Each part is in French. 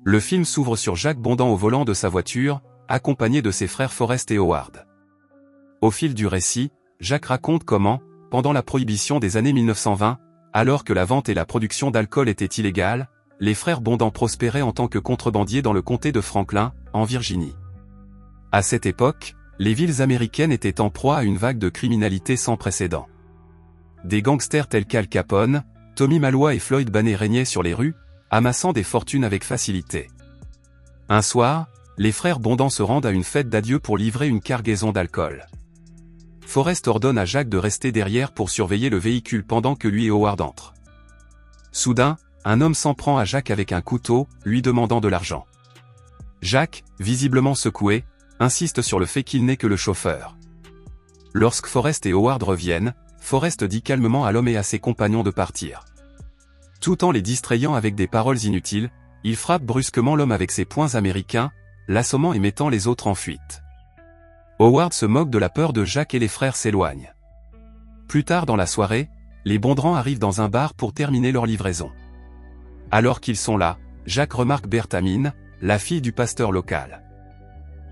Le film s'ouvre sur Jack bondant au volant de sa voiture, accompagné de ses frères Forrest et Howard. Au fil du récit, Jack raconte comment, pendant la prohibition des années 1920, alors que la vente et la production d'alcool étaient illégales, les frères Bondant prospéraient en tant que contrebandiers dans le comté de Franklin, en Virginie. À cette époque, les villes américaines étaient en proie à une vague de criminalité sans précédent. Des gangsters tels qu'Al Capone, Tommy Malloy et Floyd Banney régnaient sur les rues, amassant des fortunes avec facilité. Un soir, les frères Bondant se rendent à une fête d'adieu pour livrer une cargaison d'alcool. Forrest ordonne à Jack de rester derrière pour surveiller le véhicule pendant que lui et Howard entrent. Soudain, un homme s'en prend à Jack avec un couteau, lui demandant de l'argent. Jack, visiblement secoué, insiste sur le fait qu'il n'est que le chauffeur. Lorsque Forrest et Howard reviennent, Forrest dit calmement à l'homme et à ses compagnons de partir. Tout en les distrayant avec des paroles inutiles, il frappe brusquement l'homme avec ses poings américains, l'assommant et mettant les autres en fuite. Howard se moque de la peur de Jack et les frères s'éloignent. Plus tard dans la soirée, les Bondran arrivent dans un bar pour terminer leur livraison. Alors qu'ils sont là, Jack remarque Bertha Mine, la fille du pasteur local.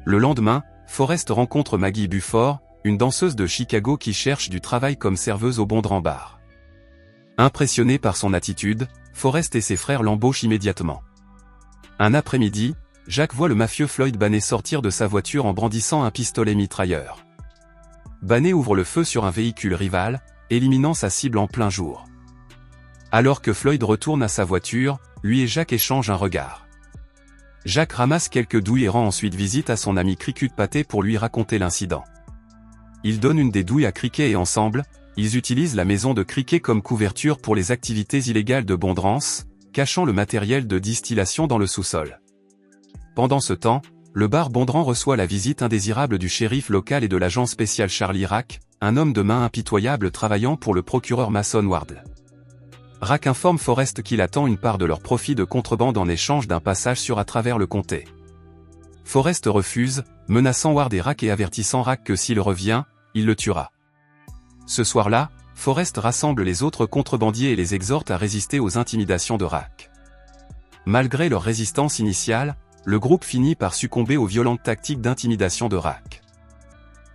Le lendemain, Forrest rencontre Maggie Buford, une danseuse de Chicago qui cherche du travail comme serveuse au Bondran Bar. Impressionné par son attitude, Forrest et ses frères l'embauchent immédiatement. Un après-midi, Jack voit le mafieux Floyd Banney sortir de sa voiture en brandissant un pistolet mitrailleur. Banney ouvre le feu sur un véhicule rival, éliminant sa cible en plein jour. Alors que Floyd retourne à sa voiture, lui et Jack échangent un regard. Jack ramasse quelques douilles et rend ensuite visite à son ami Cricket Paté pour lui raconter l'incident. Il donne une des douilles à Cricket et ensemble, ils utilisent la maison de Cricket comme couverture pour les activités illégales de Bondrans, cachant le matériel de distillation dans le sous-sol. Pendant ce temps, le bar Bondran reçoit la visite indésirable du shérif local et de l'agent spécial Charlie Rack, un homme de main impitoyable travaillant pour le procureur Mason Ward. Rack informe Forrest qu'il attend une part de leur profit de contrebande en échange d'un passage sur à travers le comté. Forrest refuse, menaçant Ward et Rack et avertissant Rack que s'il revient, il le tuera. Ce soir-là, Forrest rassemble les autres contrebandiers et les exhorte à résister aux intimidations de Rack. Malgré leur résistance initiale, le groupe finit par succomber aux violentes tactiques d'intimidation de Rack.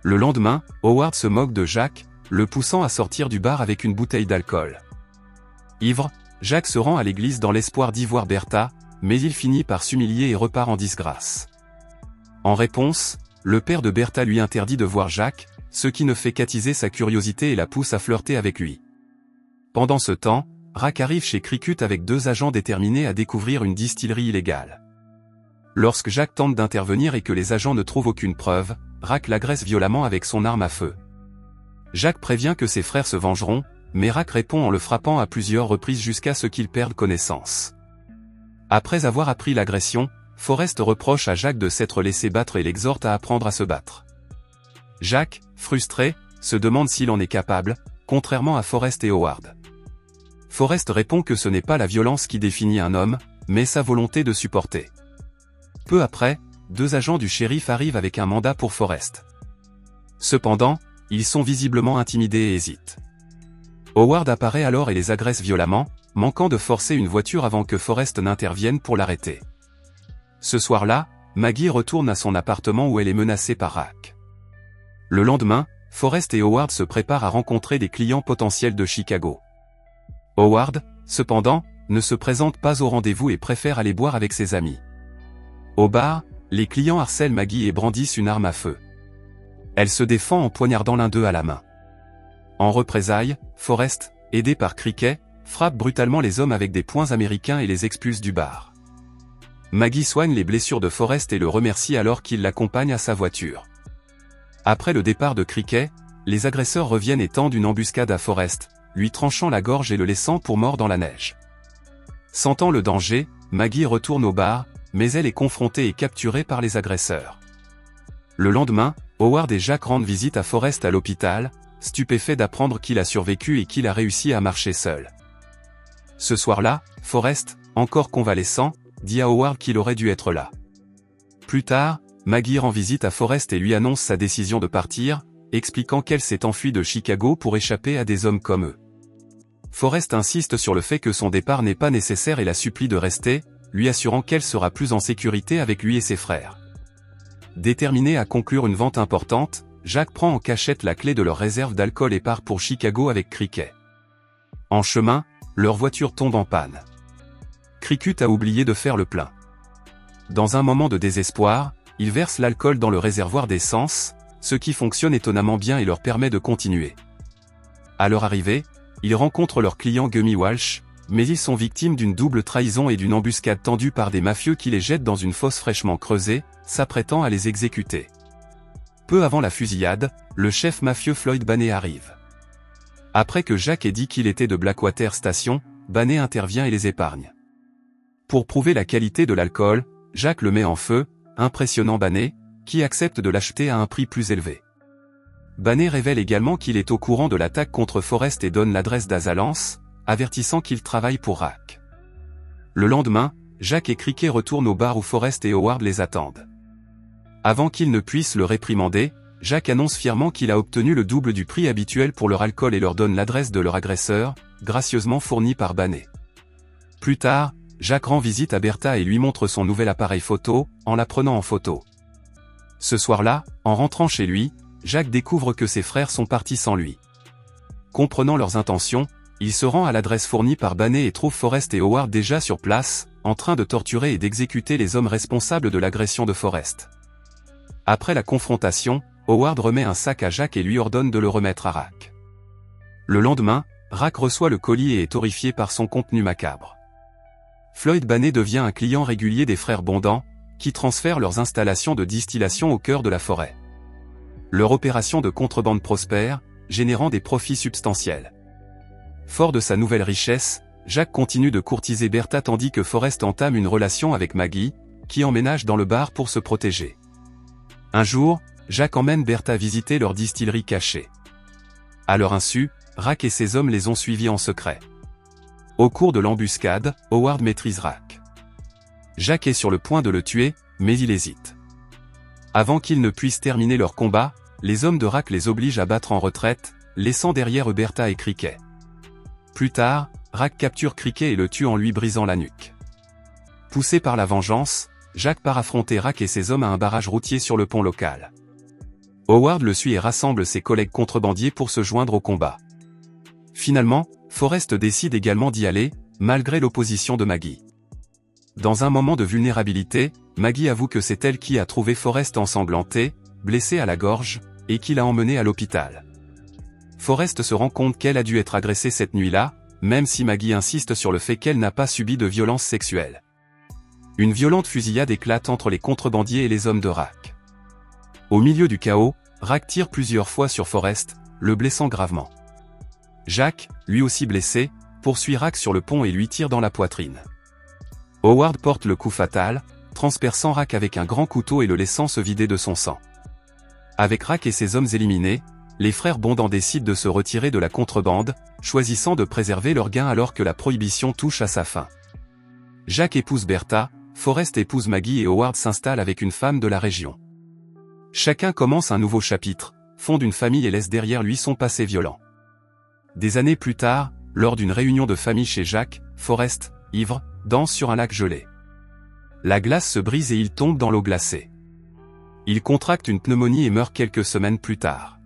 Le lendemain, Howard se moque de Jack, le poussant à sortir du bar avec une bouteille d'alcool. Ivre, Jack se rend à l'église dans l'espoir d'y voir Bertha, mais il finit par s'humilier et repart en disgrâce. En réponse, le père de Bertha lui interdit de voir Jack, ce qui ne fait qu'attiser sa curiosité et la pousse à flirter avec lui. Pendant ce temps, Rack arrive chez Cricket avec deux agents déterminés à découvrir une distillerie illégale. Lorsque Jack tente d'intervenir et que les agents ne trouvent aucune preuve, Rack l'agresse violemment avec son arme à feu. Jack prévient que ses frères se vengeront, mais Rack répond en le frappant à plusieurs reprises jusqu'à ce qu'il perde connaissance. Après avoir appris l'agression, Forrest reproche à Jack de s'être laissé battre et l'exhorte à apprendre à se battre. Jack, frustré, se demande s'il en est capable, contrairement à Forrest et Howard. Forrest répond que ce n'est pas la violence qui définit un homme, mais sa volonté de supporter. Peu après, deux agents du shérif arrivent avec un mandat pour Forrest. Cependant, ils sont visiblement intimidés et hésitent. Howard apparaît alors et les agresse violemment, manquant de forcer une voiture avant que Forrest n'intervienne pour l'arrêter. Ce soir-là, Maggie retourne à son appartement où elle est menacée par Rack. Le lendemain, Forrest et Howard se préparent à rencontrer des clients potentiels de Chicago. Howard, cependant, ne se présente pas au rendez-vous et préfère aller boire avec ses amis. Au bar, les clients harcèlent Maggie et brandissent une arme à feu. Elle se défend en poignardant l'un d'eux à la main. En représailles, Forrest, aidé par Cricket, frappe brutalement les hommes avec des poings américains et les expulse du bar. Maggie soigne les blessures de Forrest et le remercie alors qu'il l'accompagne à sa voiture. Après le départ de Cricket, les agresseurs reviennent et tendent une embuscade à Forrest, lui tranchant la gorge et le laissant pour mort dans la neige. Sentant le danger, Maggie retourne au bar, mais elle est confrontée et capturée par les agresseurs. Le lendemain, Howard et Jack rendent visite à Forrest à l'hôpital, stupéfait d'apprendre qu'il a survécu et qu'il a réussi à marcher seul. Ce soir-là, Forrest, encore convalescent, dit à Howard qu'il aurait dû être là. Plus tard, Maggie rend visite à Forrest et lui annonce sa décision de partir, expliquant qu'elle s'est enfuie de Chicago pour échapper à des hommes comme eux. Forrest insiste sur le fait que son départ n'est pas nécessaire et la supplie de rester, lui assurant qu'elle sera plus en sécurité avec lui et ses frères. Déterminé à conclure une vente importante, Jack prend en cachette la clé de leur réserve d'alcool et part pour Chicago avec Cricket. En chemin, leur voiture tombe en panne. Cricket a oublié de faire le plein. Dans un moment de désespoir, il verse l'alcool dans le réservoir d'essence, ce qui fonctionne étonnamment bien et leur permet de continuer. À leur arrivée, ils rencontrent leur client Gummy Walsh, mais ils sont victimes d'une double trahison et d'une embuscade tendue par des mafieux qui les jettent dans une fosse fraîchement creusée, s'apprêtant à les exécuter. Peu avant la fusillade, le chef mafieux Floyd Baney arrive. Après que Jack ait dit qu'il était de Blackwater Station, Baney intervient et les épargne. Pour prouver la qualité de l'alcool, Jack le met en feu, impressionnant Baney, qui accepte de l'acheter à un prix plus élevé. Baney révèle également qu'il est au courant de l'attaque contre Forrest et donne l'adresse d'Azalance, avertissant qu'il travaille pour Rack. Le lendemain, Jack et Cricket retournent au bar où Forrest et Howard les attendent. Avant qu'ils ne puissent le réprimander, Jack annonce fièrement qu'il a obtenu le double du prix habituel pour leur alcool et leur donne l'adresse de leur agresseur, gracieusement fournie par Baney. Plus tard, Jack rend visite à Bertha et lui montre son nouvel appareil photo, en la prenant en photo. Ce soir-là, en rentrant chez lui, Jack découvre que ses frères sont partis sans lui. Comprenant leurs intentions, il se rend à l'adresse fournie par Baney et trouve Forrest et Howard déjà sur place, en train de torturer et d'exécuter les hommes responsables de l'agression de Forrest. Après la confrontation, Howard remet un sac à Jack et lui ordonne de le remettre à Rack. Le lendemain, Rack reçoit le colis et est horrifié par son contenu macabre. Floyd Baney devient un client régulier des frères Bondant, qui transfèrent leurs installations de distillation au cœur de la forêt. Leur opération de contrebande prospère, générant des profits substantiels. Fort de sa nouvelle richesse, Jack continue de courtiser Bertha tandis que Forrest entame une relation avec Maggie, qui emménage dans le bar pour se protéger. Un jour, Jack emmène Bertha visiter leur distillerie cachée. À leur insu, Rack et ses hommes les ont suivis en secret. Au cours de l'embuscade, Howard maîtrise Rack. Jack est sur le point de le tuer, mais il hésite. Avant qu'ils ne puissent terminer leur combat, les hommes de Rack les obligent à battre en retraite, laissant derrière eux Bertha et Cricket. Plus tard, Rack capture Cricket et le tue en lui brisant la nuque. Poussé par la vengeance, Jack part affronter Rack et ses hommes à un barrage routier sur le pont local. Howard le suit et rassemble ses collègues contrebandiers pour se joindre au combat. Finalement, Forrest décide également d'y aller, malgré l'opposition de Maggie. Dans un moment de vulnérabilité, Maggie avoue que c'est elle qui a trouvé Forrest ensanglanté, blessé à la gorge, et qui l'a emmené à l'hôpital. Forrest se rend compte qu'elle a dû être agressée cette nuit-là, même si Maggie insiste sur le fait qu'elle n'a pas subi de violence sexuelle. Une violente fusillade éclate entre les contrebandiers et les hommes de Rack. Au milieu du chaos, Rack tire plusieurs fois sur Forrest, le blessant gravement. Jack, lui aussi blessé, poursuit Rack sur le pont et lui tire dans la poitrine. Howard porte le coup fatal, transperçant Rack avec un grand couteau et le laissant se vider de son sang. Avec Rack et ses hommes éliminés, les frères Bondant décident de se retirer de la contrebande, choisissant de préserver leurs gains alors que la prohibition touche à sa fin. Jack épouse Bertha, Forrest épouse Maggie et Howard s'installe avec une femme de la région. Chacun commence un nouveau chapitre, fonde une famille et laisse derrière lui son passé violent. Des années plus tard, lors d'une réunion de famille chez Jack, Forrest, ivre, danse sur un lac gelé. La glace se brise et il tombe dans l'eau glacée. Il contracte une pneumonie et meurt quelques semaines plus tard.